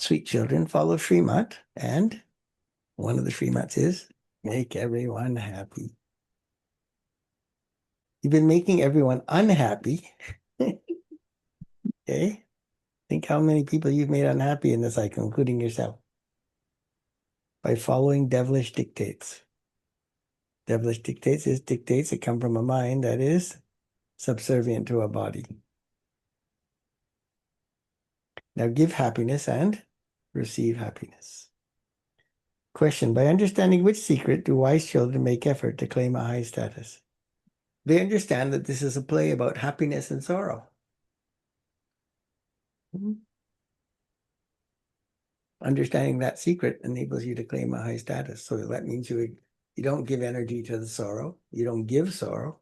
Sweet children, follow Srimat, and one of the Srimats is make everyone happy. You've been making everyone unhappy. Okay? Think how many people you've made unhappy in the cycle, including yourself, by following devilish dictates. Devilish dictates is dictates that come from a mind that is subservient to a body. Now give happiness and receive happiness. Question, by understanding which secret do wise children make effort to claim a high status? They understand that this is a play about happiness and sorrow. Understanding that secret enables you to claim a high status. So that means you don't give energy to the sorrow. You don't give sorrow.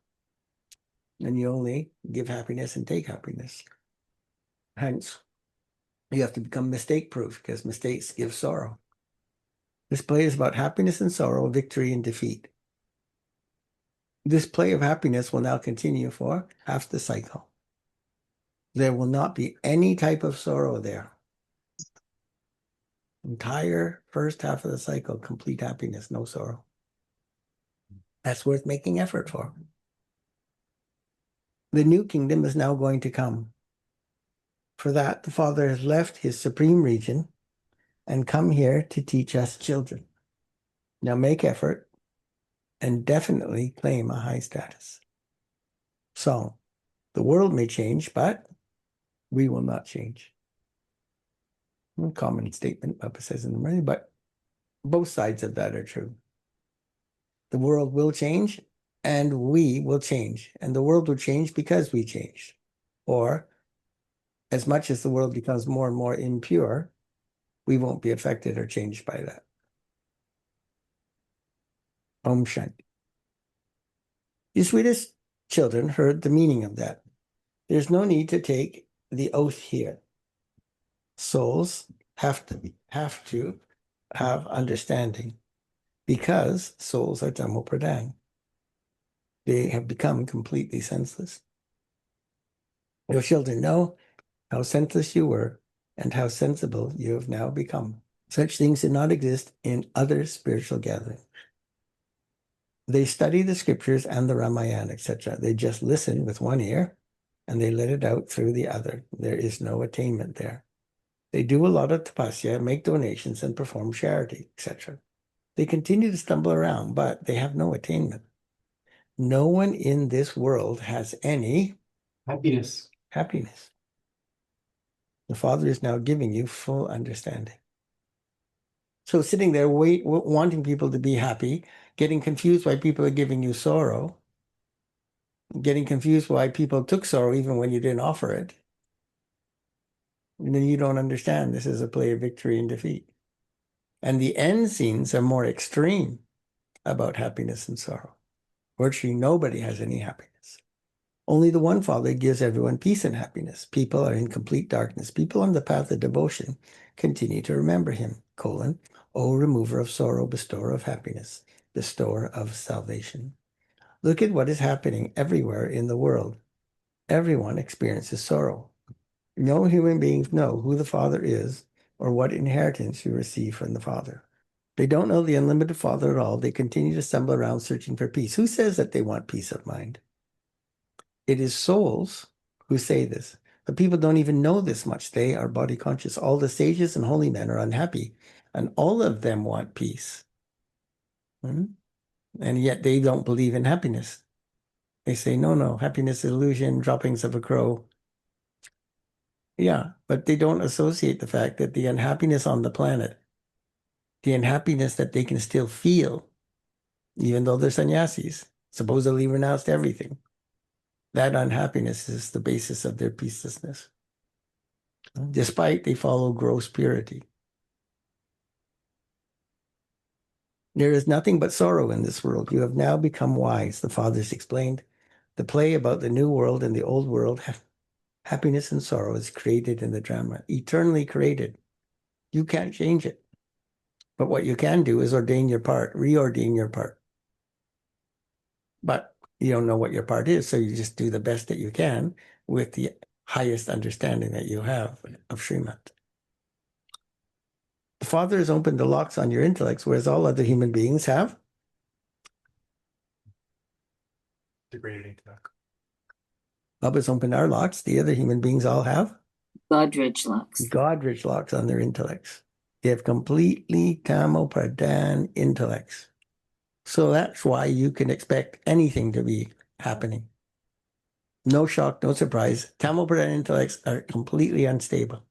And you only give happiness and take happiness. Hence, you have to become mistake-proof because mistakes give sorrow. This play is about happiness and sorrow, victory and defeat. This play of happiness will now continue for half the cycle. There will not be any type of sorrow there. Entire first half of the cycle, complete happiness, no sorrow. That's worth making effort for. The new kingdom is now going to come. For that, the Father has left his supreme region and come here to teach us children. Now make effort and definitely claim a high status. So, the world may change, but we will not change. A common statement, Papa says in the Murli, but both sides of that are true. The world will change and we will change. And the world will change because we change. Or, as much as the world becomes more and more impure, we won't be affected or changed by that. Om Shanti. The sweetest children heard the meaning of that. There's no need to take the oath here. Souls have to have understanding because souls are Dhammo Pradhan. They have become completely senseless. Your children know how senseless you were and how sensible you have now become. Such things did not exist in other spiritual gatherings. They study the scriptures and the Ramayana, etc. They just listen with one ear and they let it out through the other. There is no attainment there. They do a lot of tapasya, make donations, and perform charity, etc. They continue to stumble around, but they have no attainment. No one in this world has any happiness. The Father is now giving you full understanding. So sitting there wanting people to be happy, getting confused why people are giving you sorrow, getting confused why people took sorrow even when you didn't offer it, and then you don't understand this is a play of victory and defeat. And the end scenes are more extreme about happiness and sorrow. Virtually nobody has any happiness. Only the one Father gives everyone peace and happiness. People are in complete darkness. People on the path of devotion continue to remember him, O remover of sorrow, bestower of happiness, bestower of salvation. Look at what is happening everywhere in the world. Everyone experiences sorrow. No human beings know who the Father is or what inheritance you receive from the Father. They don't know the unlimited Father at all. They continue to stumble around searching for peace. Who says that they want peace of mind? It is souls who say this. But people don't even know this much. They are body conscious. All the sages and holy men are unhappy, and all of them want peace. And yet they don't believe in happiness. They say, no, happiness is illusion, droppings of a crow. Yeah, but they don't associate the fact that the unhappiness on the planet, the unhappiness that they can still feel, even though they're sannyasis, supposedly renounced everything, that unhappiness is the basis of their peacelessness, despite they follow gross purity. There is nothing but sorrow in this world. You have now become wise, the Fathers explained. The play about the new world and the old world, happiness and sorrow is created in the drama, eternally created. You can't change it. But what you can do is ordain your part, reordain your part. But you don't know what your part is, so you just do the best that you can with the highest understanding that you have of Srimad. Father has opened the locks on your intellects, whereas all other human beings have degraded intellect. Baba's opened our locks. The other human beings all have Godrich locks. Godrich locks on their intellects. They have completely Tamo Pradhan intellects. So that's why you can expect anything to be happening. No shock, no surprise. Tamil Pradhan intellects are completely unstable.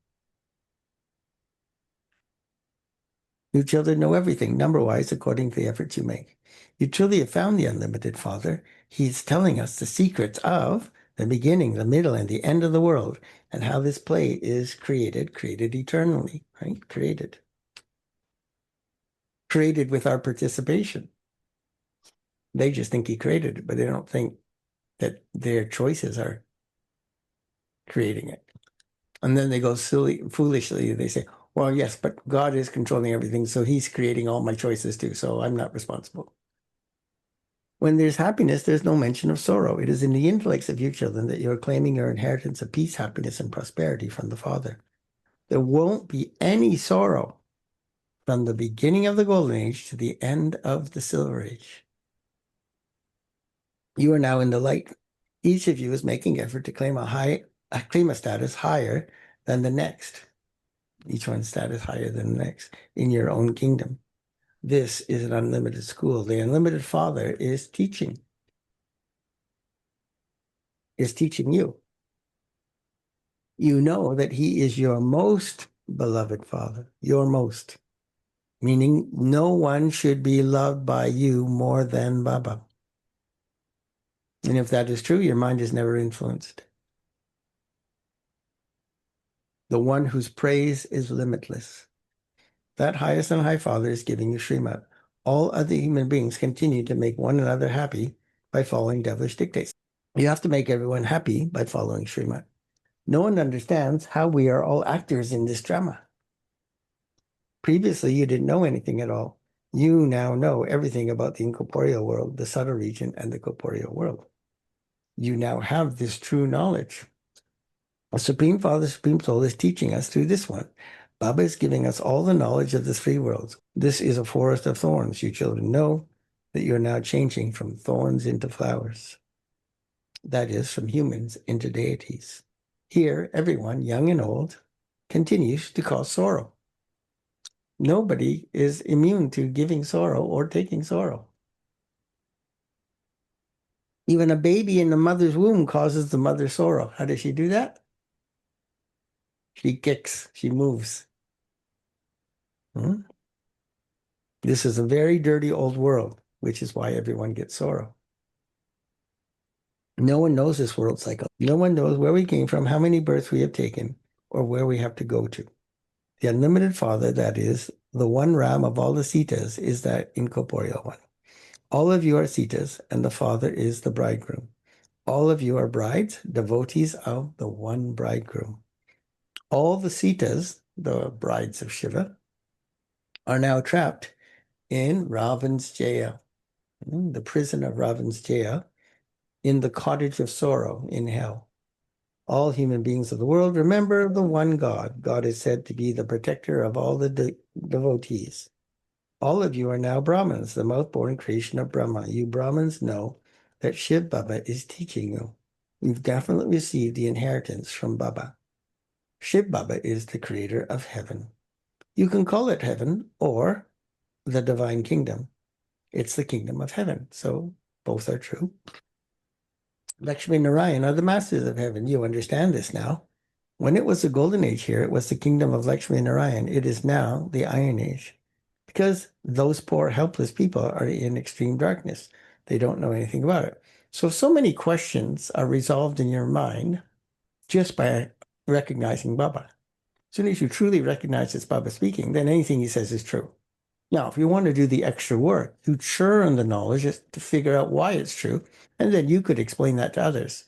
You children know everything, number-wise, according to the efforts you make. You truly have found the unlimited Father. He's telling us the secrets of the beginning, the middle, and the end of the world, and how this play is created eternally, right? Created with our participation. They just think he created it, but they don't think that their choices are creating it. And then they go foolishly, they say, well, yes, but God is controlling everything, so he's creating all my choices too, so I'm not responsible. When there's happiness, there's no mention of sorrow. It is in the intellects of your children that you're claiming your inheritance of peace, happiness, and prosperity from the Father. There won't be any sorrow from the beginning of the Golden Age to the end of the Silver Age. You are now in the light. Each of you is making effort to claim a status higher than the next. Each one's status higher than the next in your own kingdom. This is an unlimited school. The unlimited Father is teaching you. You know that he is your most beloved Father, your most, meaning no one should be loved by you more than Baba. And if that is true, your mind is never influenced. The one whose praise is limitless. That highest and high Father is giving you Srimad. All other human beings continue to make one another happy by following devilish dictates. You have to make everyone happy by following Srimad. No one understands how we are all actors in this drama. Previously, you didn't know anything at all. You now know everything about the incorporeal world, the subtle region, and the corporeal world. You now have this true knowledge. The Supreme Father, Supreme Soul is teaching us through this one. Baba is giving us all the knowledge of the three worlds. This is a forest of thorns. You children know that you're now changing from thorns into flowers. That is, from humans into deities. Here, everyone, young and old, continues to cause sorrow. Nobody is immune to giving sorrow or taking sorrow. Even a baby in the mother's womb causes the mother sorrow. How does she do that? She kicks, she moves. This is a very dirty old world, which is why everyone gets sorrow. No one knows this world cycle. No one knows where we came from, how many births we have taken, or where we have to go to. The unlimited Father, that is, the one Ram of all the Sitas, is that incorporeal one. All of you are Sitas, and the Father is the bridegroom. All of you are brides, devotees of the one bridegroom. All the Sitas, the brides of Shiva, are now trapped in Ravan's jail, the prison of Ravan's jail, in the cottage of sorrow in hell. All human beings of the world remember the one God. God is said to be the protector of all the devotees. All of you are now Brahmins, the mouth-born creation of Brahma. You Brahmins know that Shiv Baba is teaching you. You've definitely received the inheritance from Baba. Shiv Baba is the creator of heaven. You can call it heaven or the divine kingdom. It's the kingdom of heaven. So both are true. Lakshmi and Narayan are the masters of heaven. You understand this now. When it was the golden age here, it was the kingdom of Lakshmi and Narayan. It is now the iron age. Because those poor, helpless people are in extreme darkness. They don't know anything about it. So many questions are resolved in your mind just by recognizing Baba. As soon as you truly recognize it's Baba speaking, then anything he says is true. Now, if you want to do the extra work, you churn the knowledge to figure out why it's true, and then you could explain that to others,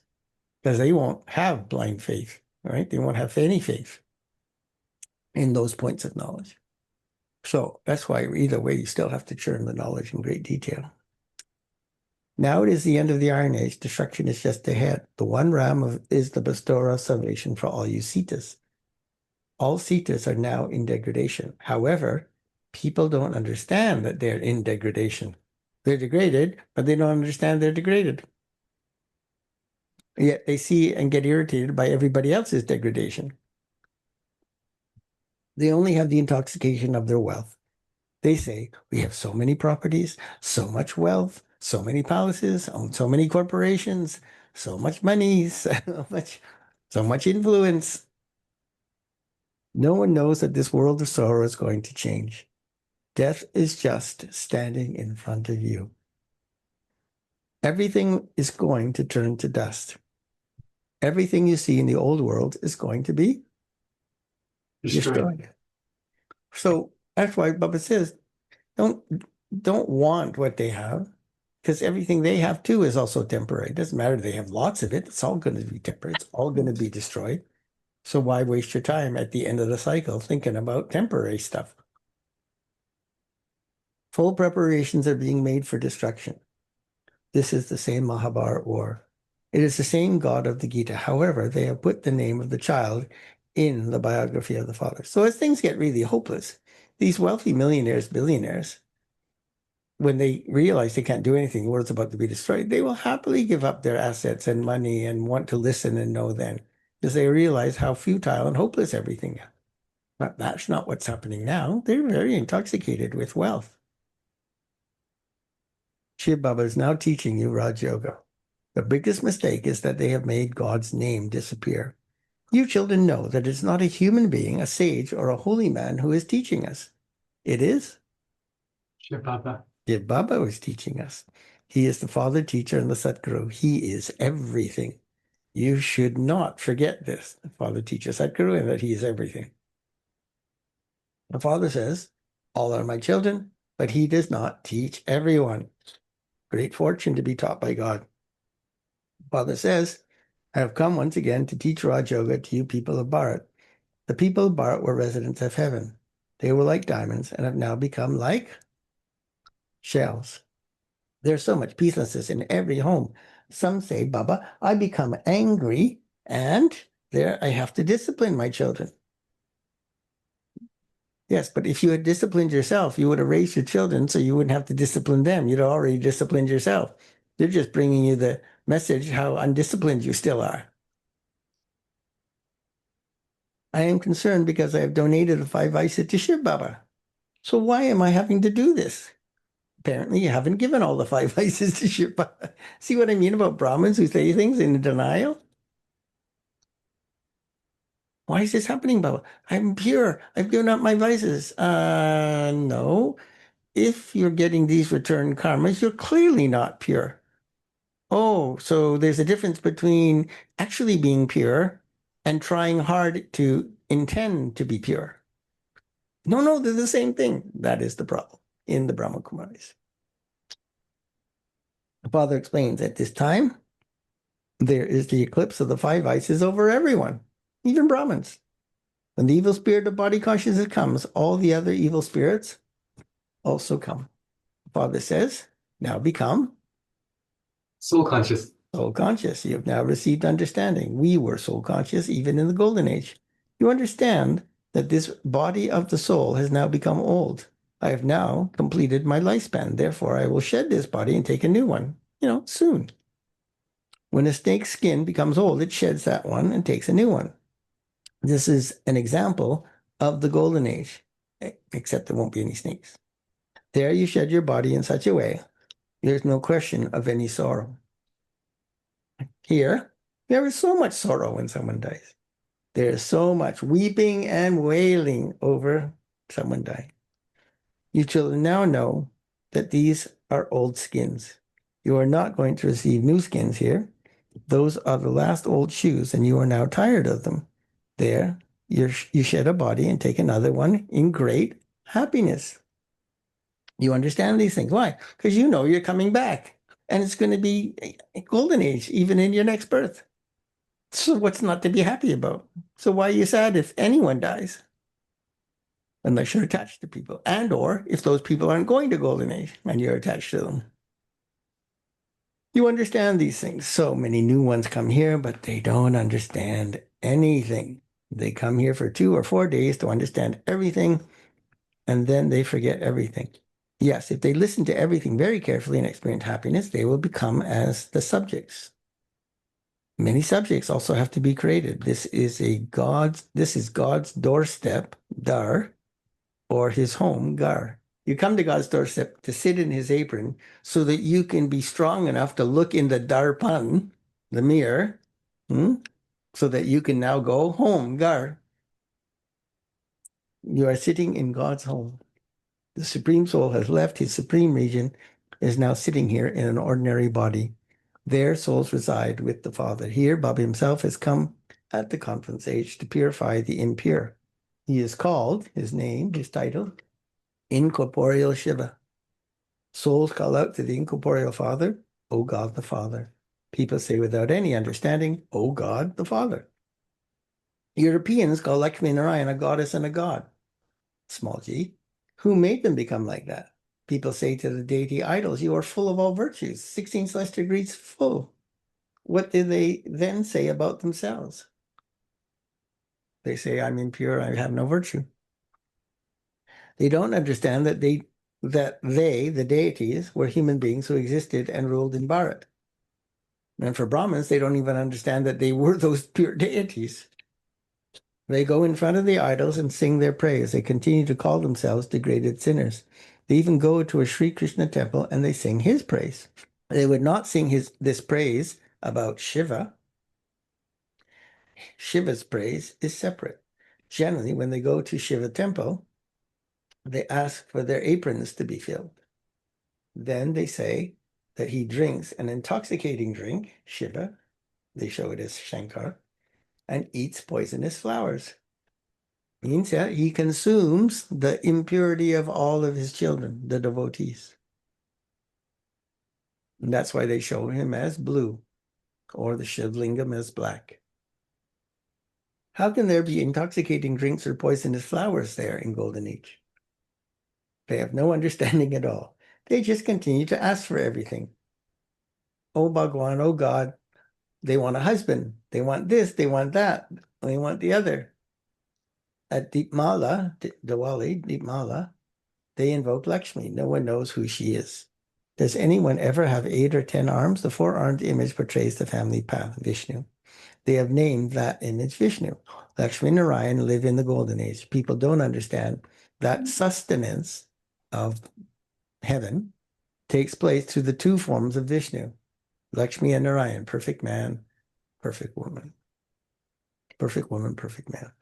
because they won't have blind faith, right? They won't have any faith in those points of knowledge. So that's why either way, you still have to churn the knowledge in great detail. Now it is the end of the Iron Age. Destruction is just ahead. The one Ram is the bestower of salvation for all you Sitas. All citas are now in degradation. However, people don't understand that they're in degradation. They're degraded, but they don't understand they're degraded. Yet they see and get irritated by everybody else's degradation. They only have the intoxication of their wealth. They say, we have so many properties, so much wealth, so many palaces, own so many corporations, so much money, so much influence. No one knows that this world of sorrow is going to change. Death is just standing in front of you. Everything is going to turn to dust. Everything you see in the old world is going to be destroyed. So that's why Baba says, don't want what they have, because everything they have too is also temporary. It doesn't matter if they have lots of it. It's all going to be temporary. It's all going to be destroyed. So why waste your time at the end of the cycle thinking about temporary stuff? Full preparations are being made for destruction. This is the same Mahabharata war. It is the same God of the Gita. However, they have put the name of the child in the biography of the father. So as things get really hopeless, these wealthy millionaires, billionaires, when they realize they can't do anything, the world's about to be destroyed, they will happily give up their assets and money and want to listen and know then, because they realize how futile and hopeless everything is. But that's not what's happening now. They're very intoxicated with wealth. Shiv Baba is now teaching you Raj Yoga. The biggest mistake is that they have made God's name disappear. You children know that it's not a human being, a sage, or a holy man who is teaching us. It is Shiv Baba. Shiv Baba who is teaching us. He is the father, teacher, and the Satguru. He is everything. You should not forget this, the father, teacher, Satguru, and that he is everything. The father says, all are my children, but he does not teach everyone. Great fortune to be taught by God. Father says, I have come once again to teach Raj Yoga to you people of Bharat. The people of Bharat were residents of heaven. They were like diamonds and have now become like shells. There's so much peacelessness in every home. Some say, Baba, I become angry and there I have to discipline my children. Yes, but if you had disciplined yourself, you would have raised your children so you wouldn't have to discipline them. You'd already disciplined yourself. They're just bringing you the message how undisciplined you still are. I am concerned because I have donated the 5 Vaisa to Shiv Baba. So why am I having to do this? Apparently you haven't given all the 5 Vaisas to Shiv Baba. See what I mean about Brahmins who say things in denial? Why is this happening, Baba? I'm pure. I've given up my vices. No. If you're getting these return karmas, you're clearly not pure. Oh, so there's a difference between actually being pure and trying hard to intend to be pure. No, they're the same thing. That is the problem in the Brahma Kumaris. The father explains at this time, there is the eclipse of the 5 vices over everyone, even Brahmins. When the evil spirit of body consciousness comes, all the other evil spirits also come. The father says, now become Soul conscious. soul conscious. You have now received understanding. We were soul conscious even in the golden age. You understand that this body of the soul has now become old. I have now completed my lifespan. Therefore, I will shed this body and take a new one, soon. When a snake's skin becomes old, it sheds that one and takes a new one. This is an example of the golden age, except there won't be any snakes. There you shed your body in such a way, there's no question of any sorrow. Here, there is so much sorrow when someone dies. There is so much weeping and wailing over someone dying. You children now know that these are old skins. You are not going to receive new skins here. Those are the last old shoes, and you are now tired of them. There, you shed a body and take another one in great happiness. You understand these things. Why? Because you know you're coming back, and it's going to be a golden age, even in your next birth. So what's not to be happy about? So why are you sad if anyone dies? Unless you're attached to people, and or if those people aren't going to golden age and you're attached to them. You understand these things. So many new ones come here, but they don't understand anything. They come here for 2 or 4 days to understand everything, and then they forget everything. Yes, if they listen to everything very carefully and experience happiness, they will become as the subjects. Many subjects also have to be created. This is God's doorstep, dar, or his home, gar. You come to God's doorstep to sit in his apron so that you can be strong enough to look in the darpan, the mirror, so that you can now go home, gar. You are sitting in God's home. The Supreme Soul has left his supreme region, is now sitting here in an ordinary body. There souls reside with the Father. Here, Baba himself has come at the conference age to purify the impure. He is called, his name, his title, Incorporeal Shiva. Souls call out to the incorporeal Father, O God the Father. People say without any understanding, O God the Father. Europeans call Lakshmi Narayana a goddess and a god, small g. Who made them become like that? People say to the deity idols, you are full of all virtues, 16 celestial degrees full. What did they then say about themselves? They say, I'm impure, I have no virtue. They don't understand that they, the deities, were human beings who existed and ruled in Bharat. And for Brahmins, they don't even understand that they were those pure deities. They go in front of the idols and sing their praise. They continue to call themselves degraded sinners. They even go to a Sri Krishna temple and they sing his praise. They would not sing this praise about Shiva. Shiva's praise is separate. Generally, when they go to Shiva temple, they ask for their aprons to be filled. Then they say that he drinks an intoxicating drink, Shiva, they show it as Shankar, and eats poisonous flowers. Means that he consumes the impurity of all of his children, the devotees. And that's why they show him as blue, or the Shivlingam as black. How can there be intoxicating drinks or poisonous flowers there in Golden Age? They have no understanding at all. They just continue to ask for everything. Oh, Bhagwan, oh God, they want a husband. They want this, they want that, they want the other. At Deepmala, Diwali, Deepmala, they invoke Lakshmi. No one knows who she is. Does anyone ever have 8 or 10 arms? The 4-armed image portrays the family path, Vishnu. They have named that image Vishnu. Lakshmi and Narayan live in the Golden Age. People don't understand that sustenance of heaven takes place through the 2 forms of Vishnu, Lakshmi and Narayan, perfect man, perfect woman. Perfect woman, perfect man.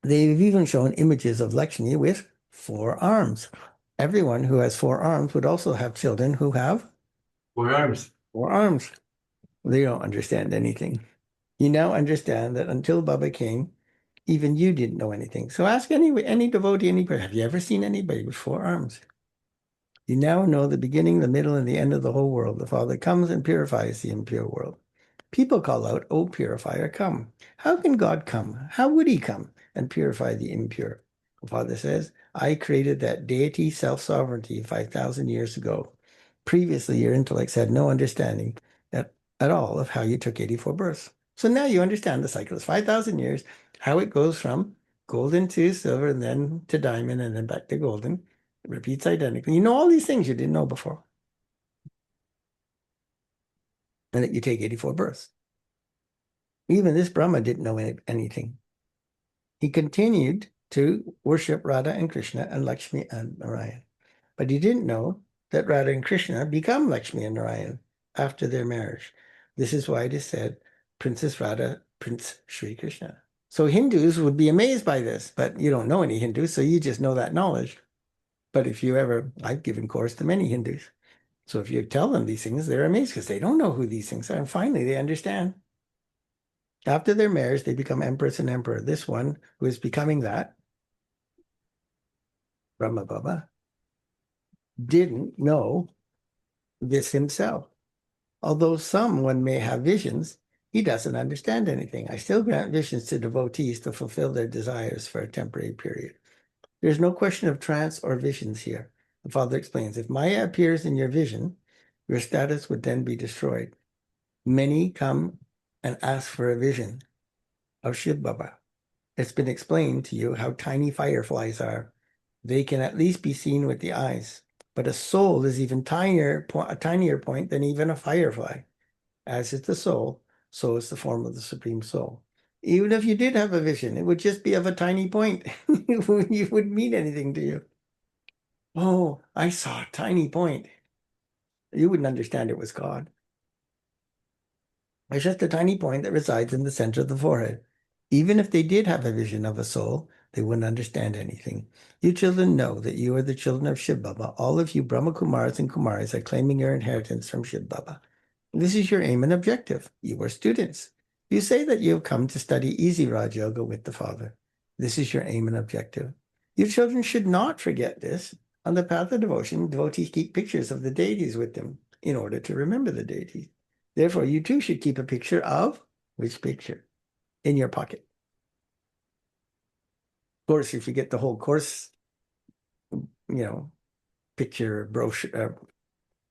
They've even shown images of Lakshmi with 4 arms. Everyone who has 4 arms would also have children who have 4 arms. 4 arms. They don't understand anything. You now understand that until Baba came, even you didn't know anything. So ask any devotee, have you ever seen anybody with 4 arms? You now know the beginning, the middle, and the end of the whole world. The Father comes and purifies the impure world. People call out, O purifier, come. How can God come? How would he come and purify the impure? The Father says, I created that deity self-sovereignty 5,000 years ago. Previously, your intellects had no understanding at all of how you took 84 births. So now you understand the cycle is 5,000 years, how it goes from golden to silver and then to diamond and then back to golden. It repeats identically. You know all these things you didn't know before. And that you take 84 births. Even this Brahma didn't know anything. He continued to worship Radha and Krishna and Lakshmi and Narayan. But he didn't know that Radha and Krishna become Lakshmi and Narayan after their marriage. This is why it is said, Princess Radha, Prince Sri Krishna. So Hindus would be amazed by this, but you don't know any Hindus, so you just know that knowledge. But if you ever, I've given course to many Hindus. So if you tell them these things, they're amazed because they don't know who these things are. And finally, they understand. After their marriage, they become empress and emperor. This one, who is becoming that, Brahma Baba, didn't know this himself. Although someone may have visions, he doesn't understand anything. I still grant visions to devotees to fulfill their desires for a temporary period. There's no question of trance or visions here. The Father explains, if Maya appears in your vision, your status would then be destroyed. Many come and ask for a vision of Shiv Baba. it's been explained to you how tiny fireflies are. They can at least be seen with the eyes, but a soul is even tinier, a tinier point than even a firefly. As is the soul, so is the form of the Supreme Soul. Even if you did have a vision, it would just be of a tiny point. It wouldn't mean anything to you. Oh, I saw a tiny point. You wouldn't understand it was God. It's just a tiny point that resides in the center of the forehead. Even if they did have a vision of a soul, they wouldn't understand anything. You children know that you are the children of Shiv Baba. All of you Brahma Kumars and Kumaris are claiming your inheritance from Shiv Baba. This is your aim and objective. You are students. You say that you have come to study easy Raj Yoga with the Father. This is your aim and objective. You children should not forget this. On the path of devotion, devotees keep pictures of the deities with them in order to remember the deities. Therefore, you too should keep a picture of which picture? In your pocket. Of course, if you get the whole course, picture, brochure,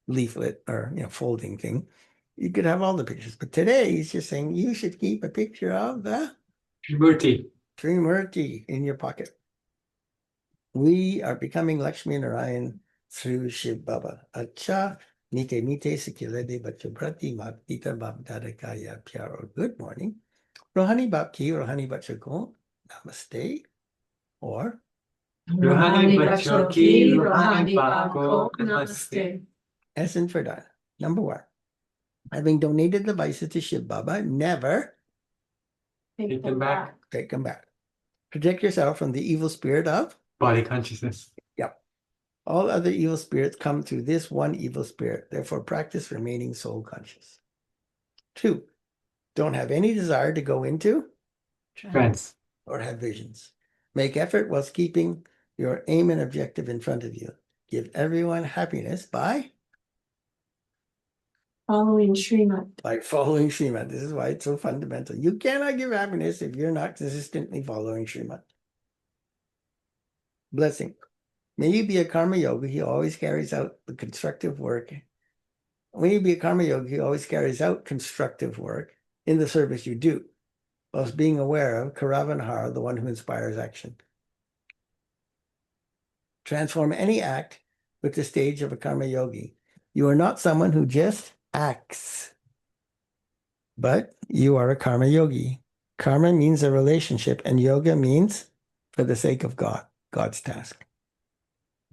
leaflet, or folding thing, you could have all the pictures. But today, he's just saying you should keep a picture of the Trimurti. Trimurti in your pocket. We are becoming Lakshmi Narayan through Shiv Baba. Acha Nike Mite Sikilede Bachabrati Mapita Babdadakaya Pyaro. Good morning. Rohani Bapki, Rohani Bachako, Namaste. Or Rohani Bachoki, Rohani Bako, Namaste. Essence for that. Number one, having donated the vices to Shiv Baba, never Take them back. take them back. Protect yourself from the evil spirit of Body consciousness. Yep. All other evil spirits come through this one evil spirit. Therefore, practice remaining soul conscious. 2, don't have any desire to go into Trance. or have visions. Make effort whilst keeping your aim and objective in front of you. Give everyone happiness by Following Srimad. following Srimad. This is why it's so fundamental. You cannot give happiness if you're not consistently following Srimad. Blessing. May you be a karma yogi who always carries out the constructive work. May you be a karma yogi who always carries out constructive work in the service you do, whilst being aware of Karavanhar, the one who inspires action. Transform any act with the stage of a karma yogi. You are not someone who just acts, but you are a karma yogi. Karma means a relationship, and yoga means for the sake of God, God's task.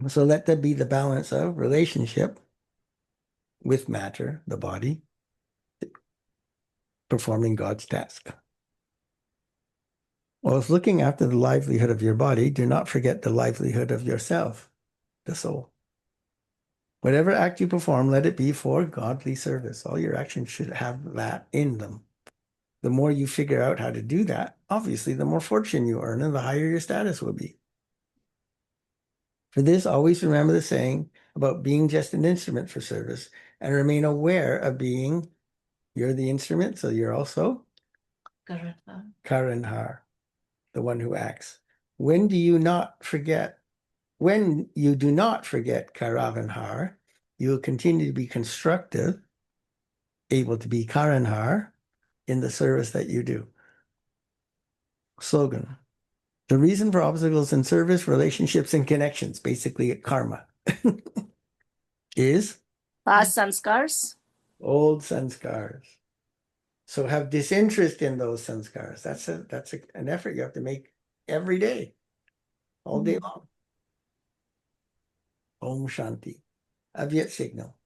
So let there be the balance of relationship with matter, the body, performing God's task. Whilst looking after the livelihood of your body, do not forget the livelihood of yourself, the soul. Whatever act you perform, let it be for godly service. All your actions should have that in them. The more you figure out how to do that, obviously, the more fortune you earn and the higher your status will be. For this, always remember the saying about being just an instrument for service and remain aware of being, you're the instrument, so you're also Karanhar, the one who acts. When you do not forget Karavanhar, you will continue to be constructive, able to be Karanhar in the service that you do. Slogan. The reason for obstacles in service, relationships, and connections, basically karma, is Past sanskars. old sanskars. So have disinterest in those sanskars. That's an effort you have to make every day, all day long. Om Shanti. Avyat signal.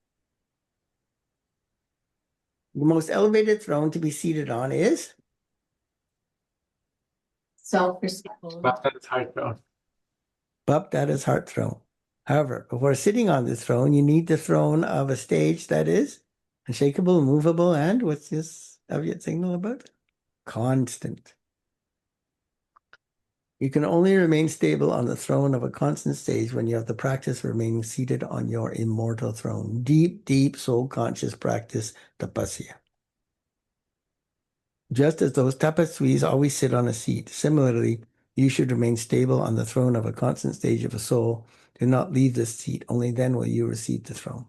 The most elevated throne to be seated on is Self-respect. That's heart throne. Bapdada's heart throne. However, before sitting on this throne, you need the throne of a stage that is unshakable, immovable, and what's this Avyat signal about? Constant. You can only remain stable on the throne of a constant stage when you have the practice of remaining seated on your immortal throne. Deep, deep soul conscious practice, tapasya. Just as those tapasvis always sit on a seat, similarly, you should remain stable on the throne of a constant stage of a soul. Do not leave this seat, only then will you receive the throne.